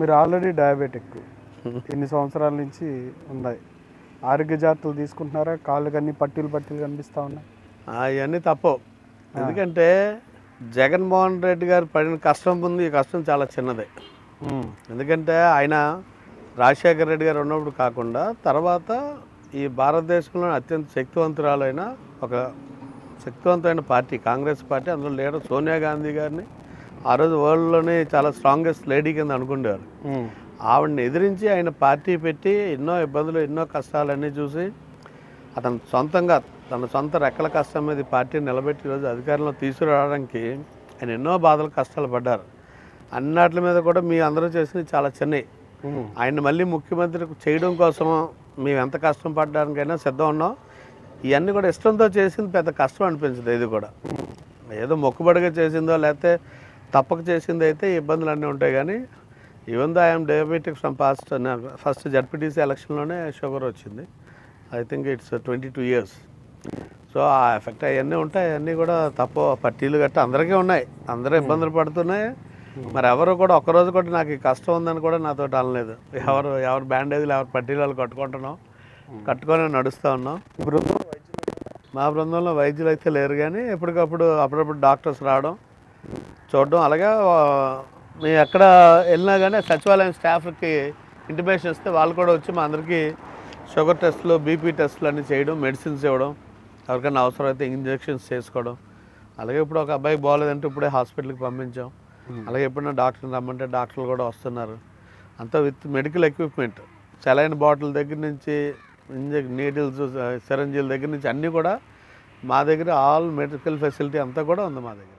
మీరు already diabetic ఎన్ని సంవత్సరాల నుంచి ఉన్నాయి. ఆరోగ్య జాగ్రత్తలు తీసుకుంటున్నారా? కాళ్ళు కన్నీ పట్టీలు కనిపిస్తూ ఉన్నాయి. అవన్నీ తప్పవు. ఎందుకంటే జగన్మోహన్ రెడ్డి గారు పడిన కష్టం ముందు ఈ కష్టం చాలా చిన్నదే. ఎందుకంటే ఆయన రాజశేఖర రెడ్డి గారు ఉన్నప్పుడు కాకుండా తర్వాత ఈ భారతదేశంలో అత్యంత శక్తివంతురాలైన ఒక శక్తివంతమైన పార్టీ కాంగ్రెస్ పార్టీ. అందులో లీడర్ సోనియా గాంధీ గారిని ఆ రోజు వరల్డ్లోనే చాలా స్ట్రాంగెస్ట్ లేడీ కింద అనుకునేవారు. ఆవిడని ఎదిరించి ఆయన పార్టీ పెట్టి ఎన్నో ఇబ్బందులు ఎన్నో కష్టాలన్నీ చూసి అతను సొంతంగా తన సొంత రెక్కల కష్టం మీద పార్టీని నిలబెట్టి ఈరోజు అధికారంలో తీసుకురావడానికి ఆయన ఎన్నో బాధలు కష్టాలు పడ్డారు. అన్నిటి మీద కూడా మీ అందరూ చేసినవి చాలా చిన్నవి. ఆయన మళ్ళీ ముఖ్యమంత్రి చేయడం కోసం మేము ఎంత కష్టం పడడానికైనా సిద్ధం ఉన్నాం. ఇవన్నీ కూడా ఇష్టంతో చేసింది పెద్ద కష్టం అనిపించదు. ఇది కూడా ఏదో మొక్కుబడిగా చేసిందో లేకపోతే తప్పక చేసింది అయితే ఇబ్బందులు అన్నీ ఉంటాయి. కానీ even though I'm diabetic from first ZPTC ఎలక్షన్లోనే షుగర్ వచ్చింది. I think it's 22 years. So ఆ ఎఫెక్ట్ అవన్నీ ఉంటాయి. అవన్నీ కూడా తప్ప పట్టీలు గట్ట అందరికీ ఉన్నాయి. అందరూ ఇబ్బందులు పడుతున్నాయి. మరి ఎవరు కూడా ఒక్కరోజు కూడా నాకు ఈ కష్టం ఉందని కూడా నాతో అనలేదు. ఎవరు బ్యాండేజ్లు ఎవరు పట్టీలు వాళ్ళు కట్టుకొని నడుస్తూ ఉన్నాం. మా బృందంలో వైద్యులు అయితే లేరు, కానీ అప్పుడప్పుడు డాక్టర్స్ రావడం చూడడం. అలాగే మేము ఎక్కడ వెళ్ళినా కానీ సచివాలయం స్టాఫ్కి ఇంటిమేషన్ ఇస్తే వాళ్ళు కూడా వచ్చి మా అందరికీ షుగర్ టెస్టులు బీపీ టెస్టులు అన్నీ చేయడం, మెడిసిన్స్ ఇవ్వడం, ఎవరికైనా అవసరమైతే ఇంజెక్షన్స్ చేసుకోవడం. అలాగే ఇప్పుడు ఒక అబ్బాయికి బాగోలేదంటే ఇప్పుడే హాస్పిటల్కి పంపించాం. అలాగే ఎప్పుడైనా డాక్టర్ని రమ్మంటే డాక్టర్లు కూడా వస్తున్నారు. అంతా with medical equipment, saline bottle దగ్గర నుంచి నీడిల్స్ సిరంజీల దగ్గర నుంచి అన్నీ కూడా మా దగ్గర ఆల్ మెడికల్ ఫెసిలిటీ అంతా కూడా ఉంది మా దగ్గర.